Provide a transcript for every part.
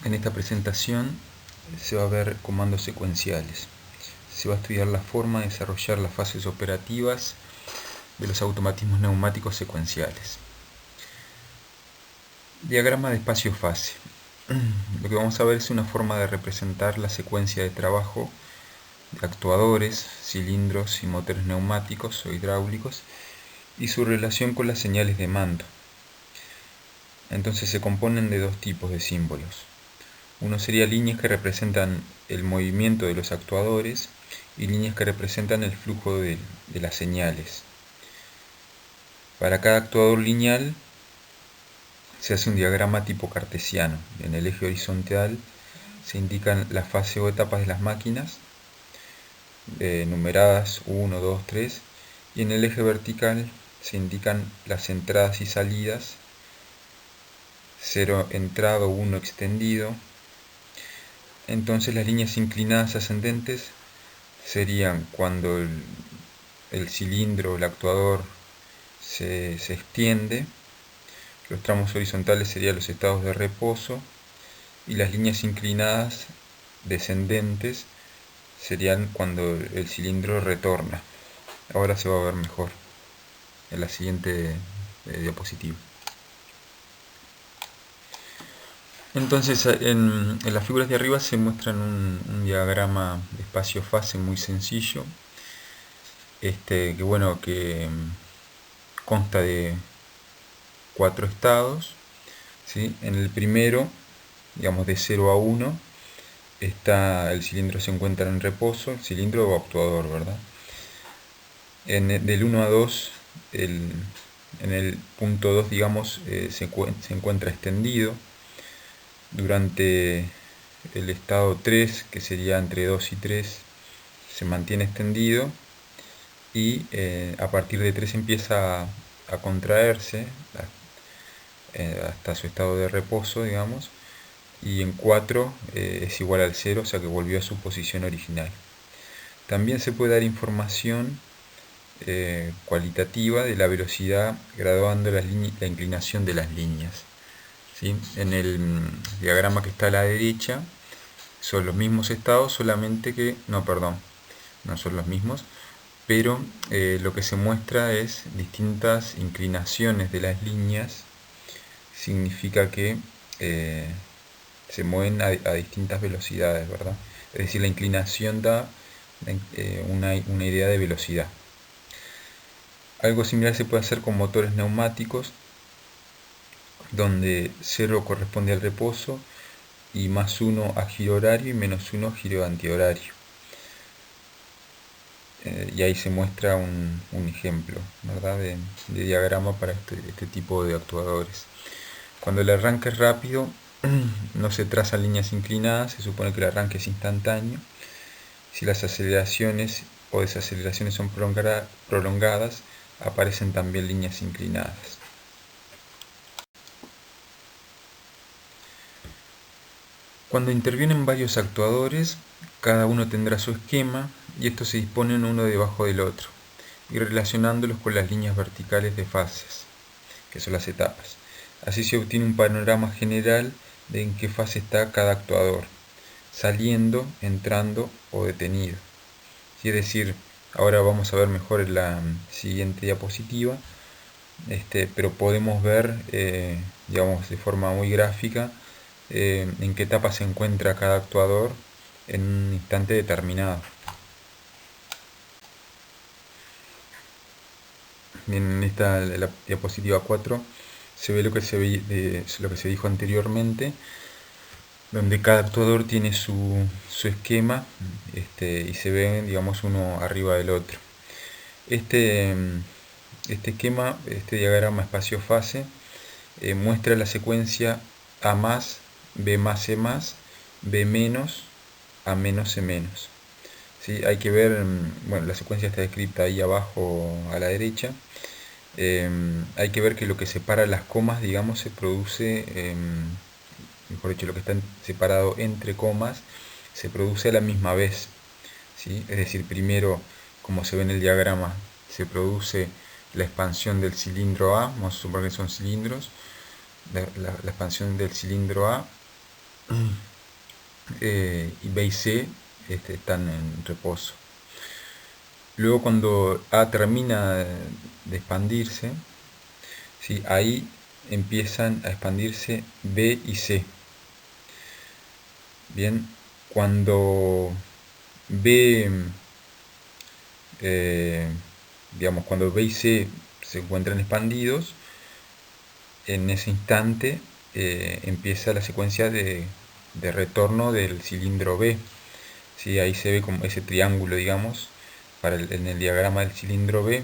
En esta presentación se va a ver comandos secuenciales. Se va a estudiar la forma de desarrollar las fases operativas de los automatismos neumáticos secuenciales. Diagrama de espacio-fase. Lo que vamos a ver es una forma de representar la secuencia de trabajo de actuadores, cilindros y motores neumáticos o hidráulicos y su relación con las señales de mando. Entonces se componen de dos tipos de símbolos. Uno sería líneas que representan el movimiento de los actuadores y líneas que representan el flujo de las señales. Para cada actuador lineal se hace un diagrama tipo cartesiano. En el eje horizontal se indican la fase o etapas de las máquinas, numeradas 1, 2, 3, y en el eje vertical se indican las entradas y salidas, 0 entrado, 1 extendido. Entonces las líneas inclinadas ascendentes serían cuando el cilindro, el actuador, se extiende. Los tramos horizontales serían los estados de reposo y las líneas inclinadas descendentes serían cuando el cilindro retorna. Ahora se va a ver mejor en la siguiente diapositiva. Entonces en las figuras de arriba se muestran un diagrama de espacio-fase muy sencillo, que consta de 4 estados, ¿sí? En el primero, digamos de 0 a 1, el cilindro se encuentra en reposo, el cilindro o actuador, ¿verdad? Del 1 a 2, en el punto 2, digamos, se encuentra extendido. Durante el estado 3, que sería entre 2 y 3, se mantiene extendido y a partir de 3 empieza a contraerse hasta su estado de reposo, digamos, y en 4 es igual al 0, o sea que volvió a su posición original. También se puede dar información cualitativa de la velocidad graduando la inclinación de las líneas. ¿Sí? En el diagrama que está a la derecha son los mismos estados, solamente que, no son los mismos, pero lo que se muestra es distintas inclinaciones de las líneas. Significa que se mueven a distintas velocidades, ¿verdad? Es decir, la inclinación da una idea de velocidad. Algo similar se puede hacer con motores neumáticos, donde 0 corresponde al reposo y más 1 a giro horario y menos 1 a giro antihorario. Y ahí se muestra un ejemplo, ¿verdad? de diagrama para este tipo de actuadores. Cuando el arranque es rápido, no se trazan líneas inclinadas, se supone que el arranque es instantáneo. Si las aceleraciones o desaceleraciones son prolongadas, aparecen también líneas inclinadas. Cuando intervienen varios actuadores, cada uno tendrá su esquema y estos se disponen uno debajo del otro, y relacionándolos con las líneas verticales de fases, que son las etapas. Así se obtiene un panorama general de en qué fase está cada actuador, saliendo, entrando o detenido. Es decir, ahora vamos a ver mejor en la siguiente diapositiva, pero podemos ver, digamos, de forma muy gráfica, en qué etapa se encuentra cada actuador en un instante determinado. En la diapositiva 4 se ve lo que se dijo anteriormente, donde cada actuador tiene su esquema, y se ven, digamos, uno arriba del otro. Este esquema, este diagrama espacio-fase, muestra la secuencia A más, B más, E más, B menos, A menos, E menos. ¿Sí? Hay que ver, bueno, la secuencia está descrita ahí abajo a la derecha. Hay que ver que lo que separa las comas, digamos, se produce, mejor dicho, lo que está separado entre comas, se produce a la misma vez. ¿Sí? Es decir, primero, como se ve en el diagrama, se produce la expansión del cilindro A, vamos a suponer que son cilindros, la expansión del cilindro A, y B y C están en reposo. Luego cuando A termina de expandirse, ¿sí? Ahí empiezan a expandirse B y C. Bien, cuando B, eh, digamos, cuando B y C se encuentran expandidos, en ese instante empieza la secuencia de retorno del cilindro B. ¿Sí? Ahí se ve como ese triángulo, digamos, en el diagrama del cilindro B.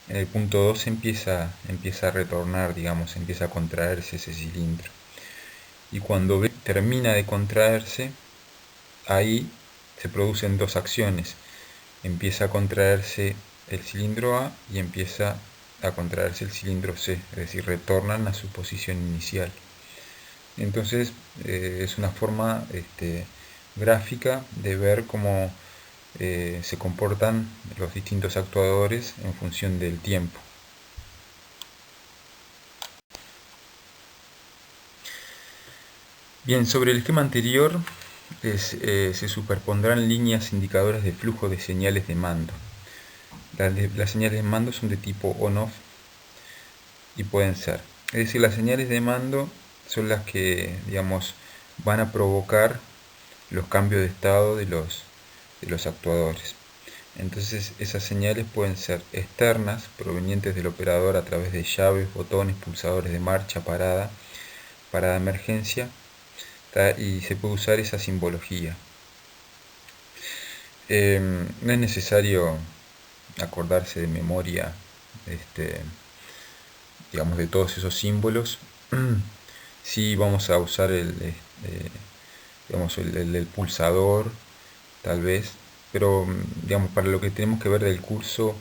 En el punto 2 empieza a retornar, digamos, empieza a contraerse ese cilindro. Y cuando B termina de contraerse, ahí se producen dos acciones. Empieza a contraerse el cilindro A y empieza a contraerse el cilindro C, es decir, retornan a su posición inicial. Entonces es una forma gráfica de ver cómo se comportan los distintos actuadores en función del tiempo. Bien, sobre el esquema anterior se superpondrán líneas indicadoras de flujo de señales de mando. Las señales de mando son de tipo on-off y pueden ser. Es decir, las señales de mando son las que, digamos, van a provocar los cambios de estado de los actuadores. Entonces esas señales pueden ser externas, provenientes del operador a través de llaves, botones, pulsadores de marcha, parada de emergencia, y se puede usar esa simbología. No es necesario acordarse de memoria, digamos, de todos esos símbolos. Sí vamos a usar digamos, el pulsador, tal vez, pero digamos, para lo que tenemos que ver del curso,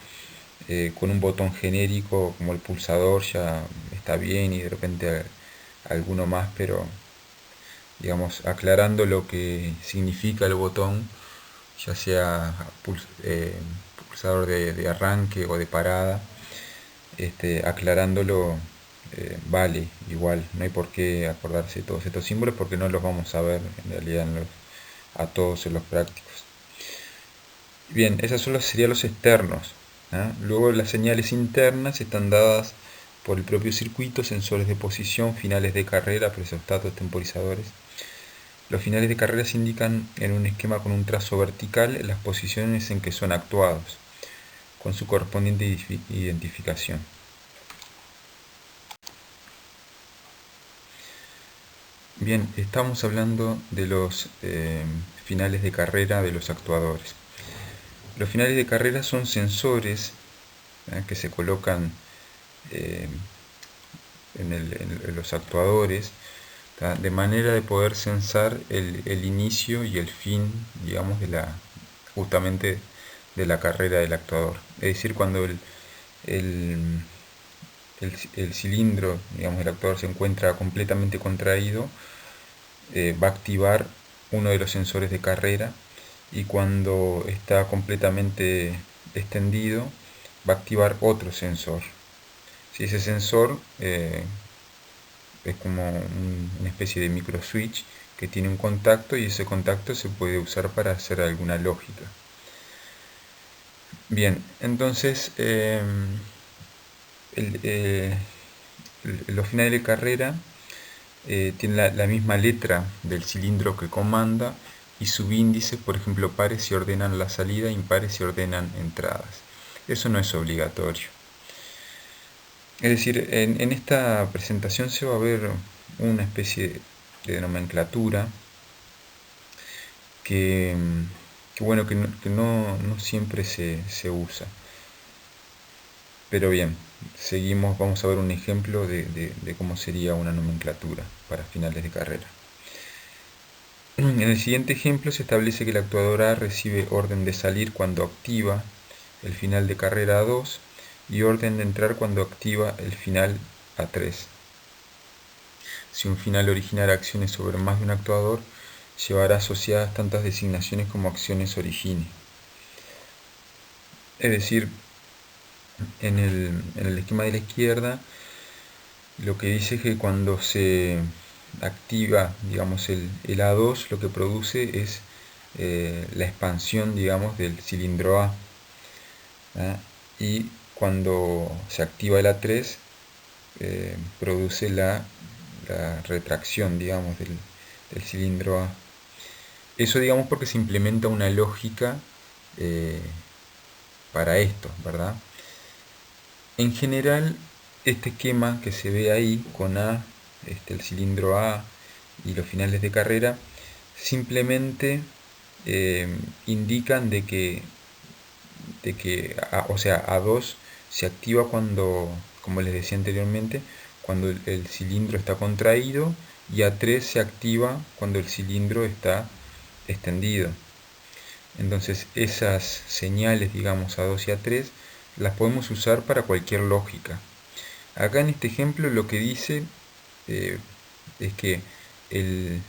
con un botón genérico como el pulsador ya está bien, y de repente alguno más, pero digamos, aclarando lo que significa el botón, ya sea pulsador de arranque o de parada, aclarándolo, vale igual, no hay por qué acordarse de todos estos símbolos porque no los vamos a ver en realidad a todos en los prácticos. Bien, esos serían los externos. Luego las señales internas están dadas por el propio circuito, sensores de posición, finales de carrera, presostáticos, temporizadores. Los finales de carrera se indican en un esquema con un trazo vertical en las posiciones en que son actuados, con su correspondiente identificación. Bien, estamos hablando de los finales de carrera de los actuadores. Los finales de carrera son sensores que se colocan en los actuadores, de manera de poder censar el inicio y el fin, digamos, justamente de la carrera del actuador. Es decir, cuando el, el cilindro, digamos, del actuador se encuentra completamente contraído, va a activar uno de los sensores de carrera, y cuando está completamente extendido va a activar otro sensor. Si ese sensor es como una especie de micro switch que tiene un contacto, y ese contacto se puede usar para hacer alguna lógica. Bien, entonces los finales de carrera tienen la misma letra del cilindro que comanda, y subíndices, por ejemplo, pares si ordenan la salida, impares si ordenan entradas. Eso no es obligatorio. Es decir, en esta presentación se va a ver una especie de nomenclatura que, bueno, que no siempre se usa. Pero bien, seguimos, vamos a ver un ejemplo de cómo sería una nomenclatura para finales de carrera. En el siguiente ejemplo se establece que el actuador A recibe orden de salir cuando activa el final de carrera A2 y orden de entrar cuando activa el final A3. Si un final originara acciones sobre más de un actuador, llevará asociadas tantas designaciones como acciones origine. Es decir, en el esquema de la izquierda, lo que dice es que cuando se activa, digamos, el A2, lo que produce es la expansión, digamos, del cilindro A. ¿Ah? Y cuando se activa el A3, produce la retracción, digamos, del cilindro A. Eso, digamos, porque se implementa una lógica eh, para esto, ¿verdad? En general, este esquema que se ve ahí con A, el cilindro A y los finales de carrera, simplemente indican o sea, A2 se activa cuando, como les decía anteriormente, cuando el cilindro está contraído, y A3 se activa cuando el cilindro está extendido. Entonces esas señales, digamos, A2 y A3, las podemos usar para cualquier lógica. Acá en este ejemplo lo que dice eh, es que el,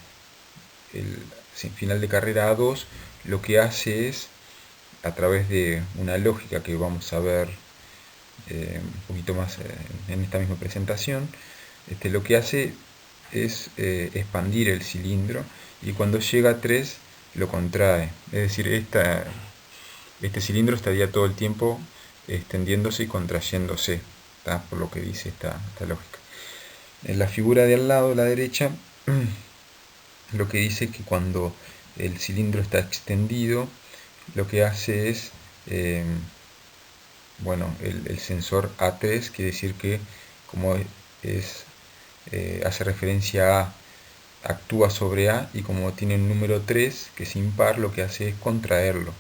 final de carrera A2 lo que hace es, a través de una lógica que vamos a ver un poquito más en esta misma presentación, lo que hace es expandir el cilindro, y cuando llega a 3 lo contrae. Es decir, este cilindro estaría todo el tiempo extendiéndose y contrayéndose, ¿tá? Por lo que dice esta lógica. En la figura de al lado, a la derecha, lo que dice es que cuando el cilindro está extendido, lo que hace es, bueno, el sensor A3, quiere decir que como hace referencia a, actúa sobre A, y como tiene un número 3 que es impar, lo que hace es contraerlo.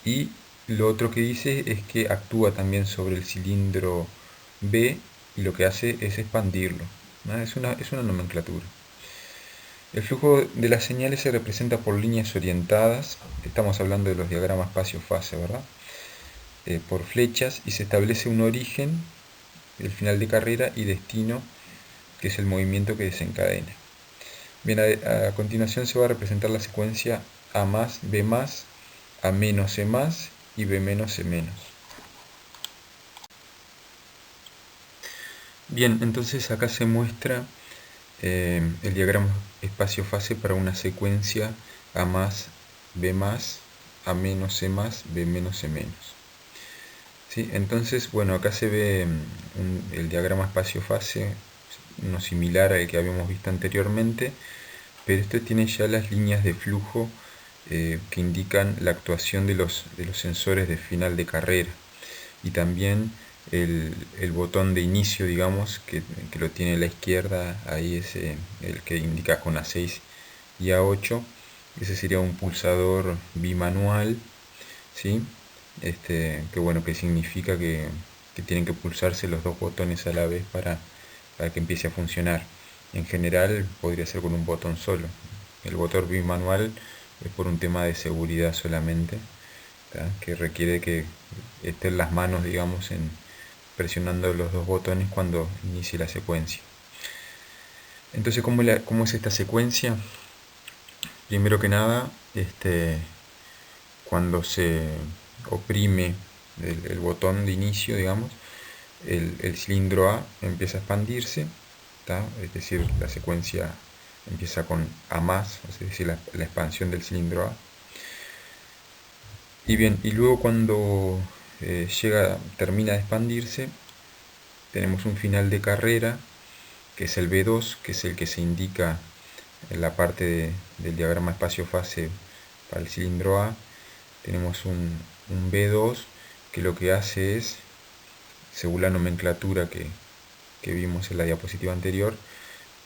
Y lo otro que dice es que actúa también sobre el cilindro B, y lo que hace es expandirlo, ¿no? Es una nomenclatura. El flujo de las señales se representa por líneas orientadas, estamos hablando de los diagramas espacio-fase, ¿verdad? Por flechas, y se establece un origen, el final de carrera, y destino, que es el movimiento que desencadena. Bien, a continuación se va a representar la secuencia A más, B más, A menos, E más y B menos, E menos. Bien, entonces acá se muestra el diagrama espacio-fase para una secuencia A más, B más, A menos, E más, B menos, E menos. ¿Sí? Entonces, bueno, acá se ve el diagrama espacio-fase, uno similar al que habíamos visto anteriormente, pero este tiene ya las líneas de flujo que indican la actuación de los sensores de final de carrera, y también el botón de inicio, digamos, que lo tiene a la izquierda, ahí es el que indica con A6 y A8. Ese sería un pulsador bimanual, ¿sí? Que bueno, que significa que tienen que pulsarse los dos botones a la vez para que empiece a funcionar. En general podría ser con un botón solo. El botón bimanual es por un tema de seguridad solamente, ¿tá? Que requiere que estén las manos, digamos, presionando los dos botones cuando inicie la secuencia. Entonces, ¿cómo es esta secuencia? Primero que nada, cuando se oprime el botón de inicio, digamos, el cilindro A empieza a expandirse, ¿tá? Es decir, la secuencia empieza con A más, es decir, la expansión del cilindro A. Y bien, y luego cuando termina de expandirse, tenemos un final de carrera, que es el B2, que es el que se indica en la parte del diagrama espacio-fase para el cilindro A. Tenemos un B2 que lo que hace es, según la nomenclatura que vimos en la diapositiva anterior,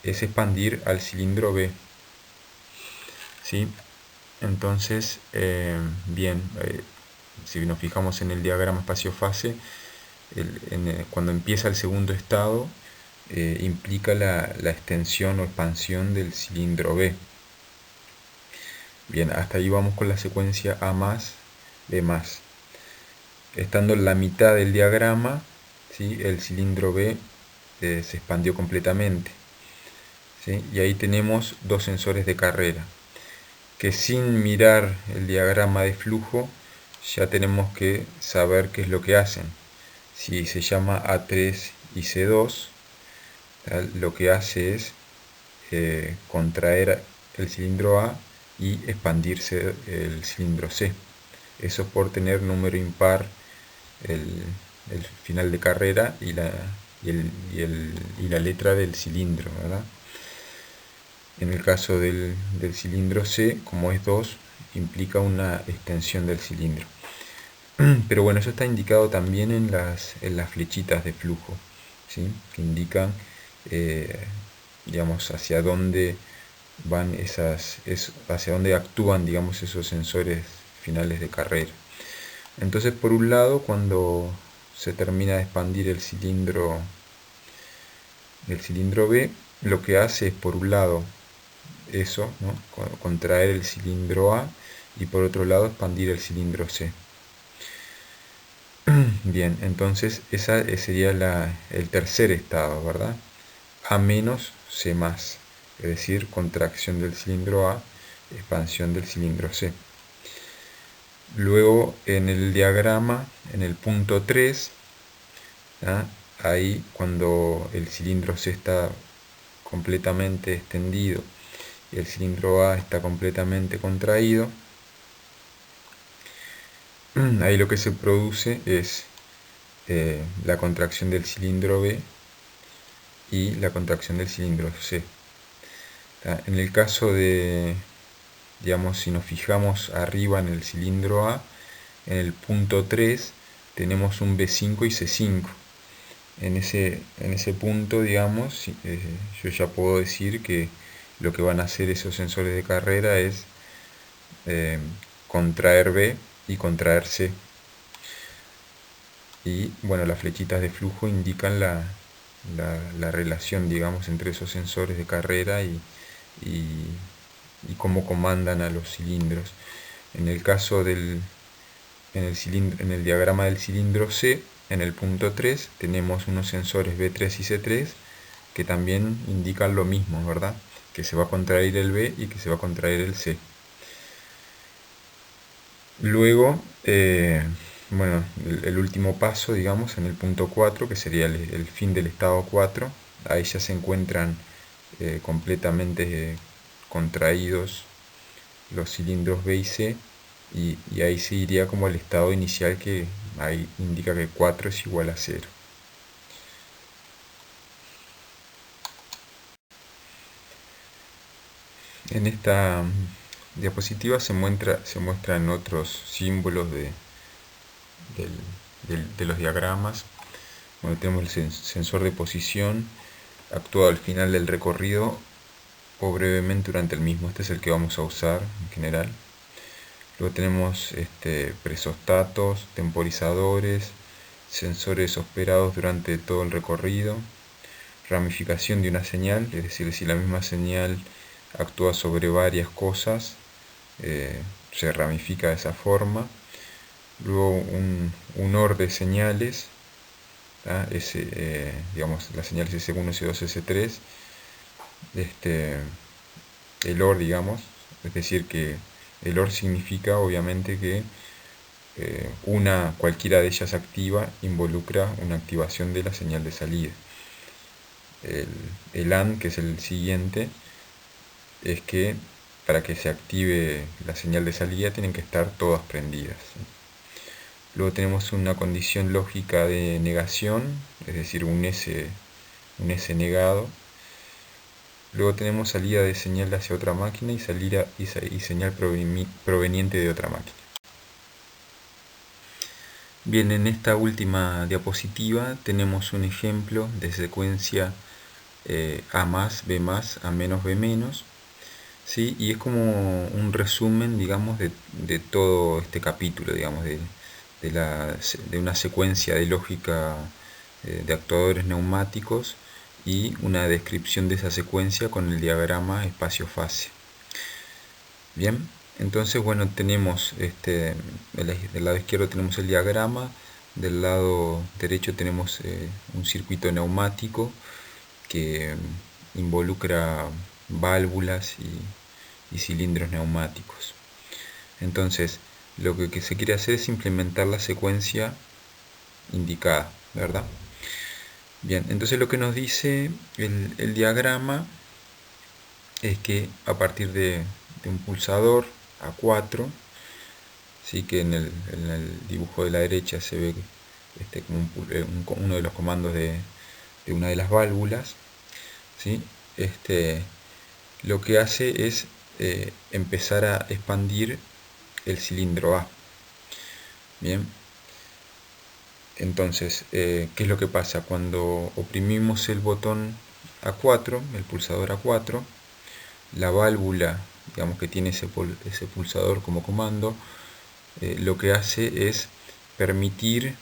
es expandir al cilindro B, ¿sí? Entonces, bien, si nos fijamos en el diagrama espacio-fase, cuando empieza el segundo estado, implica la extensión o expansión del cilindro B. Bien, hasta ahí vamos con la secuencia A más, B más. Estando en la mitad del diagrama, ¿sí? El cilindro B se expandió completamente, ¿sí? Y ahí tenemos dos sensores de carrera, que sin mirar el diagrama de flujo ya tenemos que saber qué es lo que hacen. Si se llama A3 y C2, ¿tal? Lo que hace es contraer el cilindro A y expandirse el cilindro C. Eso por tener número impar el final de carrera y la letra del cilindro, ¿verdad? En el caso del cilindro C, como es 2, implica una extensión del cilindro. Pero bueno, eso está indicado también en las flechitas de flujo, ¿sí? Que indican, digamos, hacia dónde van hacia dónde actúan, digamos, esos sensores finales de carrera. Entonces, por un lado, cuando se termina de expandir el cilindro B, lo que hace es, por un lado, eso, ¿no? Contraer el cilindro A, y por otro lado expandir el cilindro C. Bien, entonces esa sería el tercer estado, ¿verdad? A menos C más, es decir, contracción del cilindro A, expansión del cilindro C. Luego en el diagrama, en el punto 3, ¿ya? Ahí cuando el cilindro C está completamente extendido y el cilindro A está completamente contraído, ahí lo que se produce es la contracción del cilindro B y la contracción del cilindro C. En el caso de, digamos, si nos fijamos arriba en el cilindro A, en el punto 3 tenemos un B5 y C5. En ese punto, digamos, yo ya puedo decir que lo que van a hacer esos sensores de carrera es contraer B y contraer C. Y bueno, las flechitas de flujo indican la relación, digamos, entre esos sensores de carrera y cómo comandan a los cilindros. En el caso en el diagrama del cilindro C, en el punto 3, tenemos unos sensores B3 y C3 que también indican lo mismo, ¿verdad? Que se va a contraer el B y que se va a contraer el C. Luego, bueno, el último paso, digamos, en el punto 4, que sería el fin del estado 4, ahí ya se encuentran completamente contraídos los cilindros B y C, y ahí se iría como el estado inicial, que ahí indica que 4 es igual a 0. En esta diapositiva se muestran otros símbolos de los diagramas. Bueno, tenemos el sensor de posición, actúa al final del recorrido o brevemente durante el mismo. Este es el que vamos a usar en general. Luego tenemos presostatos, temporizadores, sensores operados durante todo el recorrido, ramificación de una señal, es decir, si la misma señal actúa sobre varias cosas, se ramifica de esa forma. Luego un OR de señales, digamos, las señales S1, S2, S3, el OR, digamos, es decir, que el OR significa obviamente que cualquiera de ellas activa involucra una activación de la señal de salida. El AND, que es el siguiente, es que para que se active la señal de salida tienen que estar todas prendidas. Luego tenemos una condición lógica de negación, es decir, un S negado. Luego tenemos salida de señal hacia otra máquina y señal proveniente de otra máquina. Bien, en esta última diapositiva tenemos un ejemplo de secuencia A más, B más, A menos, B menos, ¿sí? Y es como un resumen, digamos, de todo este capítulo, digamos, de una secuencia de lógica de actuadores neumáticos, y una descripción de esa secuencia con el diagrama espacio-fase. Bien, entonces, bueno, tenemos del lado izquierdo tenemos el diagrama, del lado derecho tenemos un circuito neumático que involucra válvulas y cilindros neumáticos. Entonces, lo que se quiere hacer es implementar la secuencia indicada, ¿verdad? Bien, entonces lo que nos dice el diagrama es que a partir de un pulsador A4, ¿sí? Que en el dibujo de la derecha se ve como uno de los comandos de una de las válvulas, ¿sí? Lo que hace es empezar a expandir el cilindro A. Bien, entonces, ¿qué es lo que pasa? Cuando oprimimos el botón A4, el pulsador A4, la válvula, digamos que tiene ese pulsador como comando, lo que hace es permitir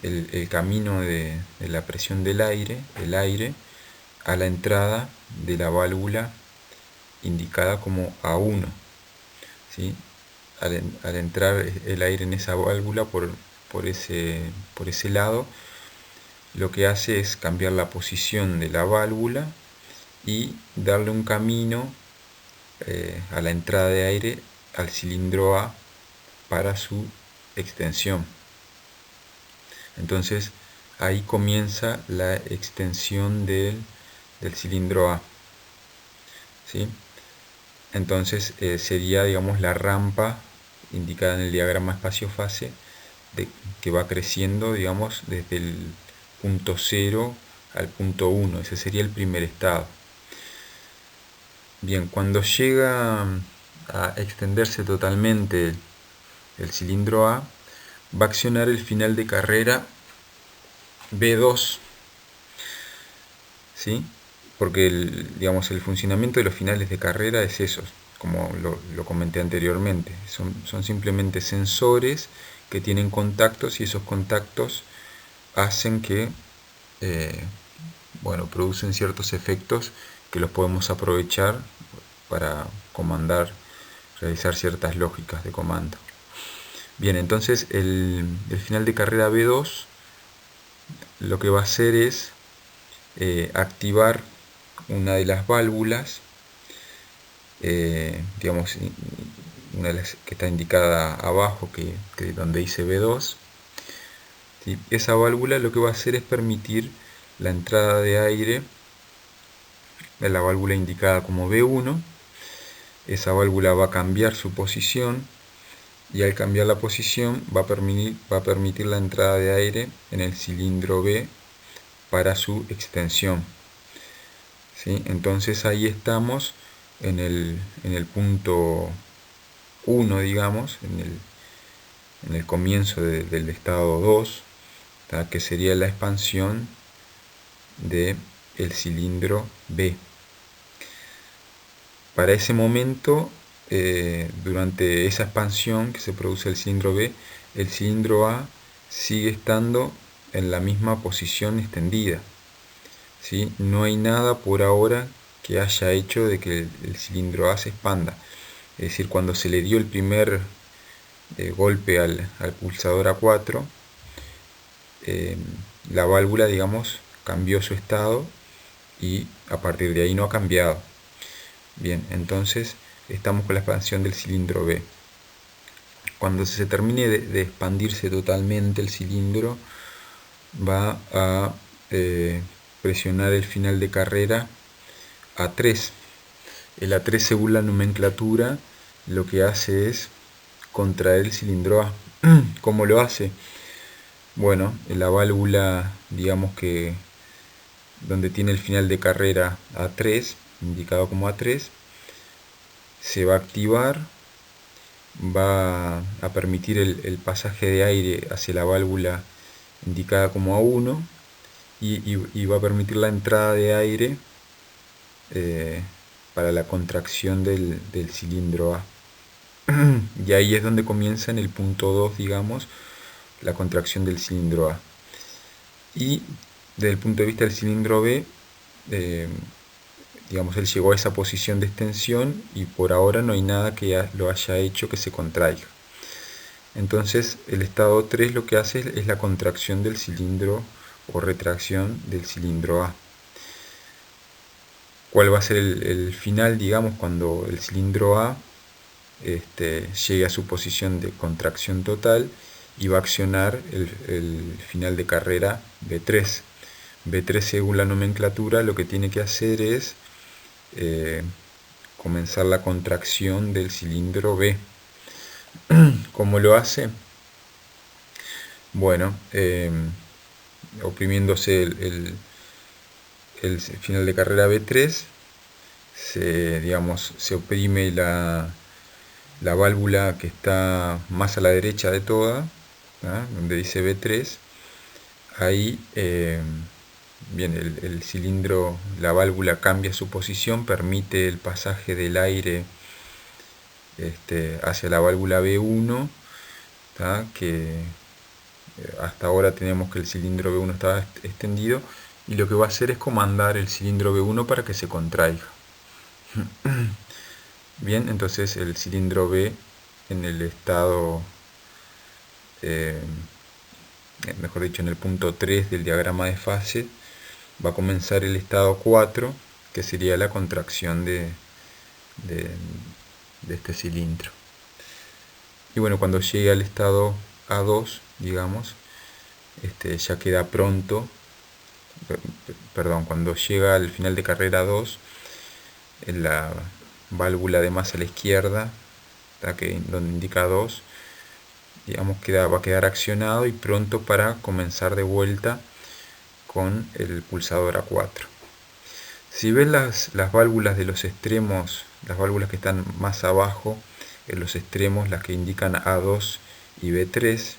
el camino de la presión del aire, el aire, a la entrada de la válvula indicada como A1, ¿sí? Al entrar el aire en esa válvula por ese lado, lo que hace es cambiar la posición de la válvula y darle un camino a la entrada de aire al cilindro A para su extensión. Entonces ahí comienza la extensión del cilindro A, ¿sí? Entonces sería, digamos, la rampa indicada en el diagrama espacio-fase que va creciendo, digamos, desde el punto 0 al punto 1. Ese sería el primer estado. Bien, cuando llega a extenderse totalmente el cilindro A, va a accionar el final de carrera B2, ¿sí? Porque digamos, el funcionamiento de los finales de carrera es eso, como lo comenté anteriormente. Son simplemente sensores que tienen contactos y esos contactos hacen que producen ciertos efectos que los podemos aprovechar para realizar ciertas lógicas de comando. Bien, entonces el final de carrera B2 lo que va a hacer es activar una de las válvulas, digamos, una de las que está indicada abajo, que donde dice B2, ¿sí? Esa válvula lo que va a hacer es permitir la entrada de aire de la válvula indicada como B1. Esa válvula va a cambiar su posición y al cambiar la posición va a permitir la entrada de aire en el cilindro B para su extensión, ¿sí? Entonces ahí estamos en el punto 1, digamos, en el comienzo del estado 2, que sería la expansión del cilindro B. Para ese momento, durante esa expansión que se produce el cilindro B, el cilindro A sigue estando en la misma posición extendida, ¿sí? No hay nada por ahora que haya hecho de que el cilindro A se expanda. Es decir, cuando se le dio el primer golpe al pulsador A4, la válvula, digamos, cambió su estado y a partir de ahí no ha cambiado. Bien, entonces estamos con la expansión del cilindro B. Cuando se termine de expandirse totalmente el cilindro, va a presionar el final de carrera A3. El A3, según la nomenclatura, lo que hace es contraer el cilindro A. ¿Cómo lo hace? Bueno, la válvula, digamos que donde tiene el final de carrera A3, indicado como A3, se va a activar, va a permitir el pasaje de aire hacia la válvula indicada como A1 y va a permitir la entrada de aire para la contracción del cilindro A. Y ahí es donde comienza en el punto 2, digamos, la contracción del cilindro A. Y desde el punto de vista del cilindro B, digamos, él llegó a esa posición de extensión y por ahora no hay nada que lo haya hecho que se contraiga. Entonces el estado 3 lo que hace es la contracción del cilindro o retracción del cilindro A. ¿Cuál va a ser el final, digamos, cuando el cilindro A llegue a su posición de contracción total y va a accionar el final de carrera B3? B3, según la nomenclatura, lo que tiene que hacer es comenzar la contracción del cilindro B. ¿Cómo lo hace? Bueno, oprimiéndose el final de carrera B3, se oprime la válvula que está más a la derecha de toda, donde dice B3. Ahí, bien, el cilindro, la válvula cambia su posición, permite el pasaje del aire hacia la válvula B1, que hasta ahora tenemos que el cilindro B1 estaba extendido, y lo que va a hacer es comandar el cilindro B1 para que se contraiga. Bien, entonces el cilindro B en el estado, mejor dicho, en el punto 3 del diagrama de fase, va a comenzar el estado 4, que sería la contracción de este cilindro. Y bueno, cuando llegue al estado A2, digamos, ya queda pronto, perdón, cuando llega al final de carrera 2, en la válvula de más a la izquierda, donde indica 2, digamos, va a quedar accionado y pronto para comenzar de vuelta con el pulsador A4. Si ves las válvulas de los extremos, las válvulas que están más abajo, en los extremos, las que indican A2 y B3,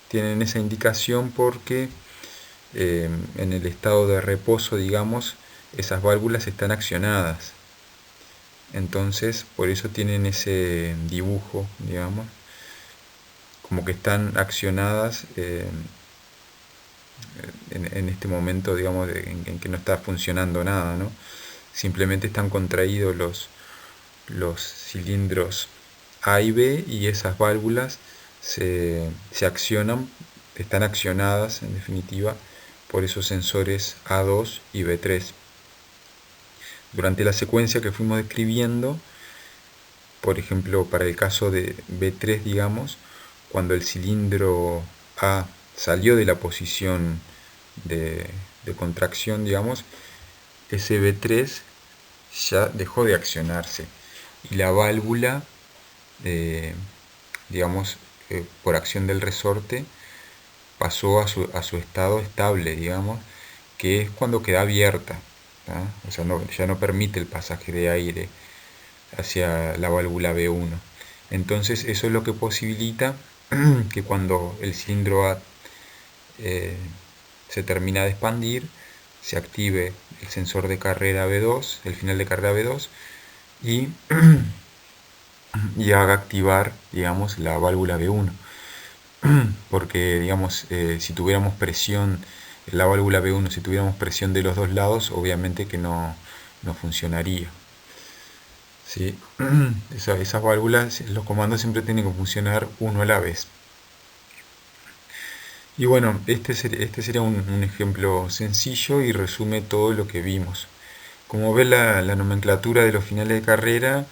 tienen esa indicación porque en el estado de reposo, digamos, esas válvulas están accionadas. Entonces, por eso tienen ese dibujo, digamos, como que están accionadas en este momento, digamos, en que no está funcionando nada, ¿no? Simplemente están contraídos los cilindros A y B, y esas válvulas se accionan, están accionadas en definitiva por esos sensores A2 y B3. Durante la secuencia que fuimos describiendo, por ejemplo, para el caso de B3, digamos, cuando el cilindro A salió de la posición de contracción, digamos, ese B3 ya dejó de accionarse y la válvula, digamos, por acción del resorte, pasó a su estado estable, digamos, que es cuando queda abierta, o sea, ya no permite el pasaje de aire hacia la válvula B1. Entonces eso es lo que posibilita que cuando el cilindro A se termina de expandir, se active el sensor de carrera B2, el final de carrera B2, y haga activar, digamos, la válvula B1. Porque, digamos, si tuviéramos presión en la válvula B1, si tuviéramos presión de los dos lados, obviamente que no funcionaría. ¿Sí? Esas válvulas, los comandos siempre tienen que funcionar uno a la vez. Y bueno, este sería un ejemplo sencillo y resume todo lo que vimos. Como ves, la nomenclatura de los finales de carrera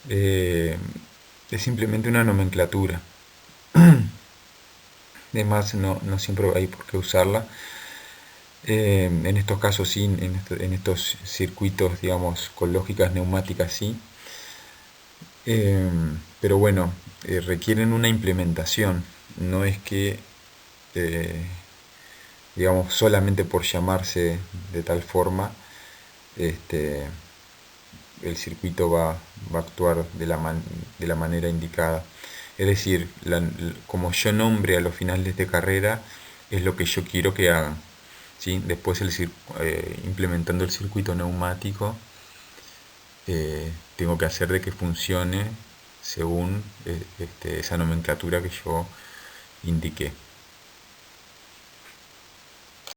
es simplemente una nomenclatura. Además, no siempre hay por qué usarla. En estos casos sí, en estos circuitos, digamos, con lógicas neumáticas sí. Pero bueno, requieren una implementación. No es que, digamos, solamente por llamarse de tal forma, el circuito va a actuar de la manera indicada. Es decir, como yo nombre a los finales de carrera, es lo que yo quiero que hagan. ¿Sí? Después, implementando el circuito neumático, tengo que hacer de que funcione según esa nomenclatura que yo indiqué.